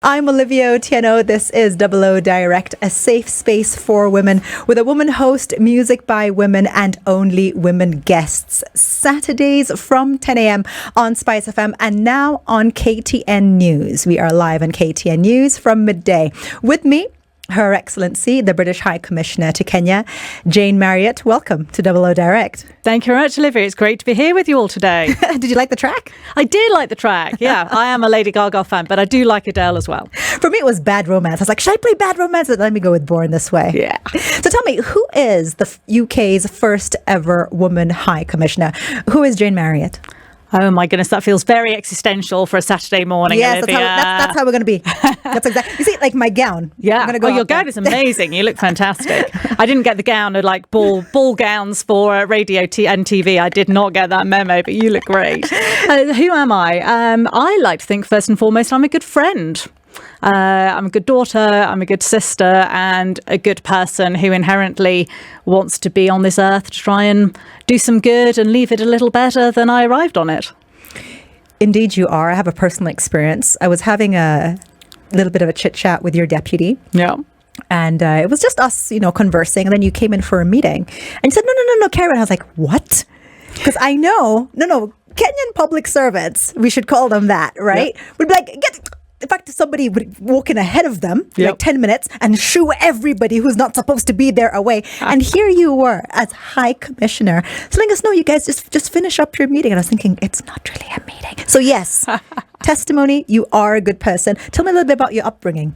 I'm Olivia Otieno. This is Double O Direct, a safe space for women with a woman host, music by women and only women guests. Saturdays from 10 a.m. on SpiceFM and now on KTN News. We are live on KTN News from midday. With me, Her Excellency, the British High Commissioner to Kenya, Jane Marriott. Welcome to Double O Direct. Thank you very much, Olivia. It's great to be here with you all today. Did you like the track? I did like the track. Yeah, I am a Lady Gaga fan, but I do like Adele as well. For me, it was Bad Romance. I was like, should I play Bad Romance? Let me go with Born This Way. Yeah. So tell me, who is the UK's first ever woman High Commissioner? Who is Jane Marriott? Oh my goodness, that feels very existential for a Saturday morning. Yes, Olivia. that's how we're going to be. That's exactly. You see, like my gown. Yeah. I'm gonna go your gown is amazing. You look fantastic. I didn't get the gown of like ball gowns for radio and TV. I did not get that memo, but you look great. Who am I? I like to think first and foremost I'm a good friend. I'm a good daughter, I'm a good sister and a good person who inherently wants to be on this earth to try and do some good and leave it a little better than I arrived on it. Indeed you are. I have a personal experience. I was having a little bit of a chit chat with your deputy. Yeah. And it was just us, conversing. And then you came in for a meeting and you said, no, Karen. I was like, what? Because I know, Kenyan public servants, we should call them that, right? Yeah. Would be like, in fact, somebody would walk in ahead of them, like 10 minutes, and shoo everybody who's not supposed to be there away. And here you were as High Commissioner telling us, no, you guys just finish up your meeting. And I was thinking, it's not really a meeting. So yes, testimony, you are a good person. Tell me a little bit about your upbringing.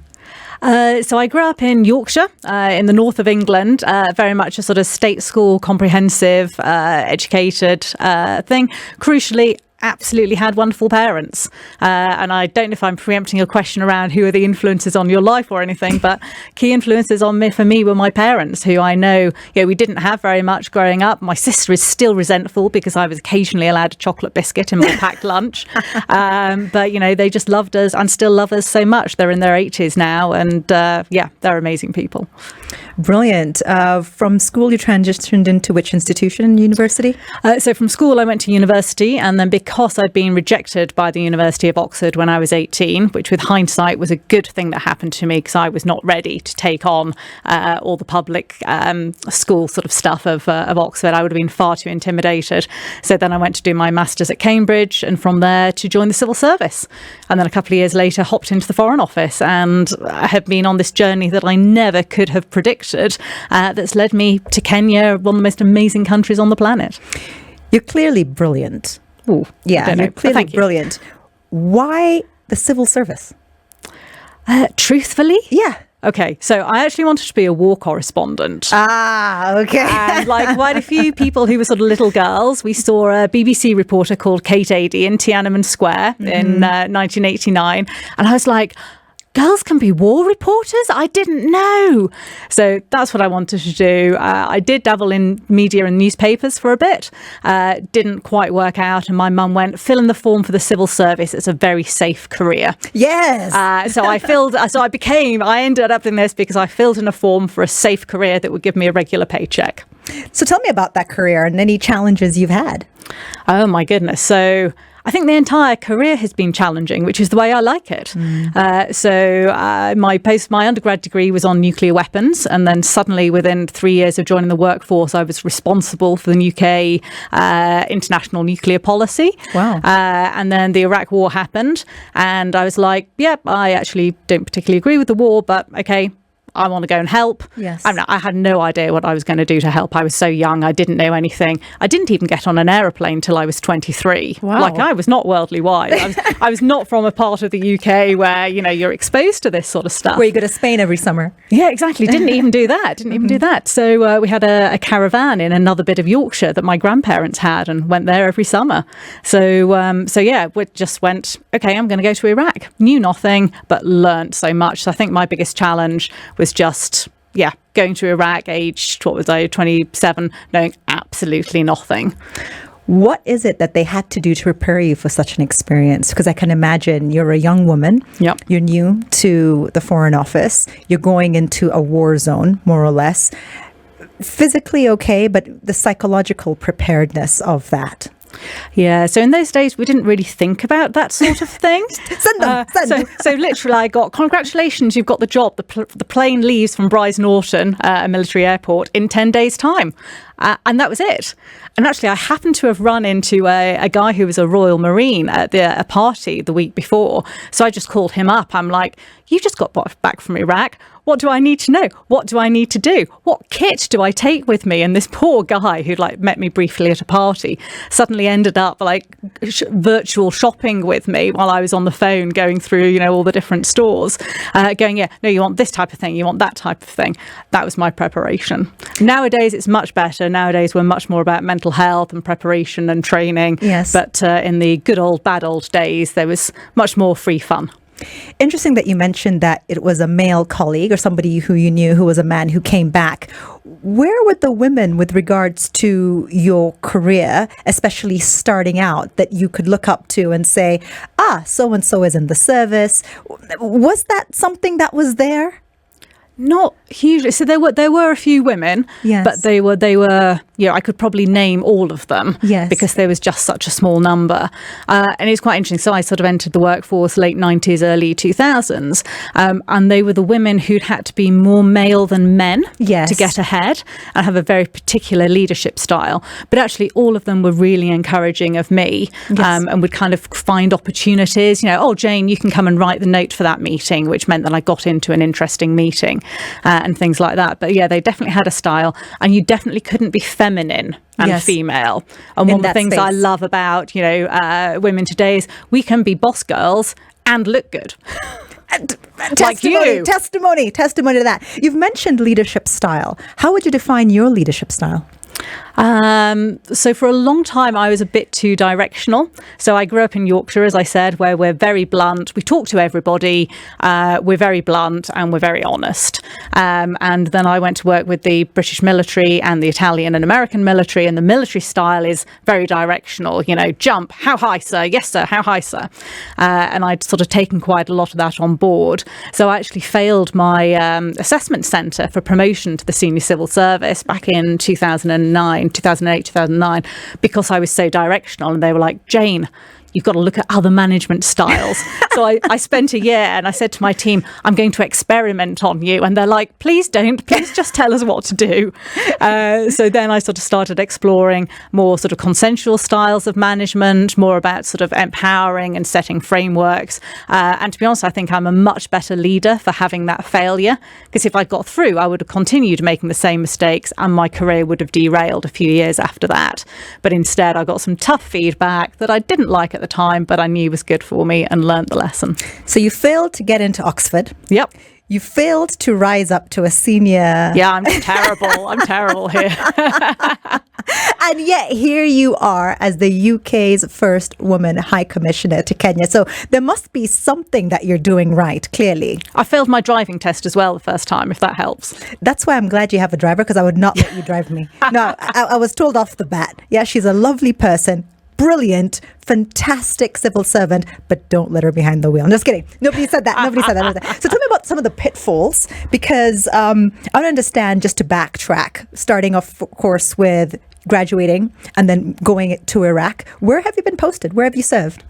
So I grew up in Yorkshire, in the north of England, very much a sort of state school, comprehensive, educated thing. Crucially, absolutely had wonderful parents. And I don't know if I'm preempting your question around who are the influences on your life or anything, but key influences for me were my parents, who I know, we didn't have very much growing up. My sister is still resentful because I was occasionally allowed a chocolate biscuit in my packed lunch. But, they just loved us and still love us so much. They're in their 80s now. And they're amazing people. Brilliant. From school, you transitioned into which institution, university? So from school, I went to university, and then because I'd been rejected by the University of Oxford when I was 18, which with hindsight was a good thing that happened to me because I was not ready to take on all the public school sort of stuff of Oxford. I would have been far too intimidated. So then I went to do my master's at Cambridge, and from there to join the civil service. And then a couple of years later, hopped into the Foreign Office, and I have been on this journey that I never could have predicted. That's led me to Kenya, one of the most amazing countries on the planet. You're clearly brilliant. Ooh, yeah, you're clearly brilliant. Why the civil service? Truthfully? Yeah. Okay, so I actually wanted to be a war correspondent. Okay. And like quite a few people who were sort of little girls, we saw a BBC reporter called Kate Adie in Tiananmen Square in 1989. And I was like, girls can be war reporters? I didn't know. So that's what I wanted to do. I did dabble in media and newspapers for a bit. Didn't quite work out. And my mum went, fill in the form for the civil service. It's a very safe career. Yes. So I ended up in this because I filled in a form for a safe career that would give me a regular paycheck. So tell me about that career and any challenges you've had. Oh, my goodness. So I think the entire career has been challenging, which is the way I like it. My undergrad degree was on nuclear weapons. And then suddenly within 3 years of joining the workforce, I was responsible for the UK international nuclear policy. Wow. And then the Iraq war happened. And I was like, I actually don't particularly agree with the war, but okay, I want to go and help. Yes. I had no idea what I was going to do to help. I was so young. I didn't know anything. I didn't even get on an aeroplane till I was 23. Wow. Like, I was not worldly wise. I was not from a part of the UK where, you're exposed to this sort of stuff. Where you go to Spain every summer. Yeah, exactly. Didn't even do that. So we had a caravan in another bit of Yorkshire that my grandparents had and went there every summer. So we just went, okay, I'm going to go to Iraq. Knew nothing, but learnt so much. So I think my biggest challenge was just, going to Iraq aged, 27, knowing absolutely nothing. What is it that they had to do to prepare you for such an experience? Because I can imagine you're a young woman. Yep. You're new to the Foreign Office. You're going into a war zone, more or less. Physically okay, but the psychological preparedness of that. Yeah, so in those days, we didn't really think about that sort of thing. Send them. So literally, I got, congratulations, you've got the job. The plane leaves from Brize Norton, a military airport, in 10 days' time. And that was it. And actually, I happened to have run into a guy who was a Royal Marine at a party the week before. So I just called him up. I'm like, you just got back from Iraq. What do I need to know? What do I need to do? What kit do I take with me? And this poor guy who'd met me briefly at a party suddenly ended up virtual shopping with me while I was on the phone going through, all the different stores, going, yeah, no, you want this type of thing. You want that type of thing. That was my preparation. Nowadays, it's much better. Nowadays, we're much more about mental health and preparation and training. Yes. But in the good old, bad old days, there was much more free fun. Interesting that you mentioned that it was a male colleague or somebody who you knew who was a man who came back. Where were the women with regards to your career, especially starting out, that you could look up to and say, so-and-so is in the service? Was that something that was there? Not hugely. So there were a few women, yes, but they were I could probably name all of them, yes, because there was just such a small number. And it's quite interesting. So I sort of entered the workforce late 90s, early 2000s, and they were the women who'd had to be more male than men, yes, to get ahead and have a very particular leadership style. But actually, all of them were really encouraging of me, yes, and would kind of find opportunities. Oh, Jane, you can come and write the note for that meeting, which meant that I got into an interesting meeting. And things like that. But yeah, they definitely had a style, and you definitely couldn't be feminine and yes, female. And one of the things I love about, women today is we can be boss girls and look good. Testimony to that. You've mentioned leadership style. How would you define your leadership style? So for a long time, I was a bit too directional. So I grew up in Yorkshire, as I said, where we're very blunt. We talk to everybody. We're very blunt and we're very honest. And then I went to work with the British military and the Italian and American military. And the military style is very directional. Jump. How high, sir? Yes, sir. How high, sir? And I'd sort of taken quite a lot of that on board. So I actually failed my assessment centre for promotion to the senior civil service back in 2008, 2009, because I was so directional, and they were like, Jane, you've got to look at other management styles. So I spent a year and I said to my team, I'm going to experiment on you. And they're like, please don't, please just tell us what to do. So then I sort of started exploring more sort of consensual styles of management, more about sort of empowering and setting frameworks. And to be honest, I think I'm a much better leader for having that failure, because if I got through, I would have continued making the same mistakes and my career would have derailed a few years after that. But instead, I got some tough feedback that I didn't like at the time, but I knew was good for me, and learned the lesson. So you failed to get into Oxford. Yep. You failed to rise up to a senior. Yeah, I'm terrible. I'm terrible here. And yet here you are as the UK's first woman High Commissioner to Kenya. So there must be something that you're doing right, clearly. I failed my driving test as well the first time, if that helps. That's why I'm glad you have a driver, because I would not let you drive me. No, I was told off the bat. Yeah, she's a lovely person. Brilliant, fantastic civil servant, but don't let her behind the wheel. I'm just kidding. Nobody said that. So tell me about some of the pitfalls, because I want to understand, just to backtrack, starting off, of course, with graduating and then going to Iraq. Where have you been posted? Where have you served?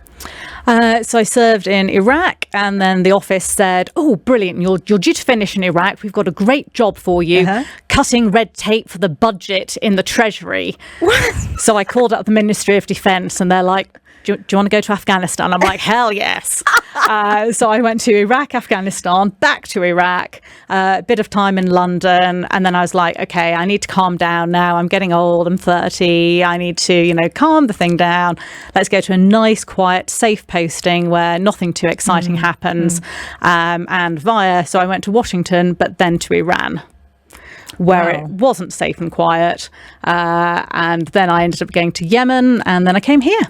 So I served in Iraq, and then the office said, oh, brilliant, you're due to finish in Iraq. We've got a great job for you, cutting red tape for the budget in the Treasury. What? So I called up the Ministry of Defence, and they're like, do you want to go to Afghanistan? I'm like, hell yes. So I went to Iraq, Afghanistan, back to Iraq, a bit of time in London. And then I was like, okay, I need to calm down now. I'm getting old. I'm 30. I need to, calm the thing down. Let's go to a nice, quiet, safe posting where nothing too exciting happens. So I went to Washington, but then to Iran, where it wasn't safe and quiet. And then I ended up going to Yemen, and then I came here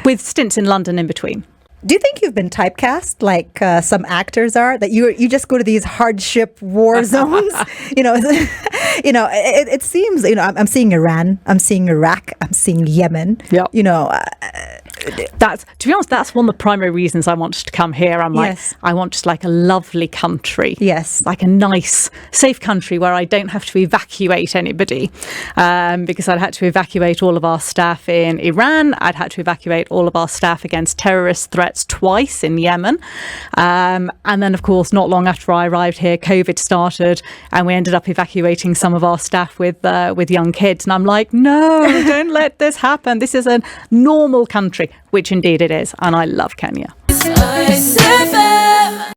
with stints in London in between. Do you think you've been typecast like some actors are, that you just go to these hardship war zones? It seems, I'm seeing Iran, I'm seeing Iraq, I'm seeing Yemen. Yep. To be honest, that's one of the primary reasons I wanted to come here. I'm like, Yes. I want just like a lovely country. Yes. Like a nice, safe country where I don't have to evacuate anybody. Because I'd had to evacuate all of our staff in Iran. I'd had to evacuate all of our staff against terrorist threats twice in Yemen. And then, of course, not long after I arrived here, COVID started, and we ended up evacuating some of our staff with young kids. And I'm like, no, don't let this happen. This is a normal country, which indeed it is. And I love Kenya.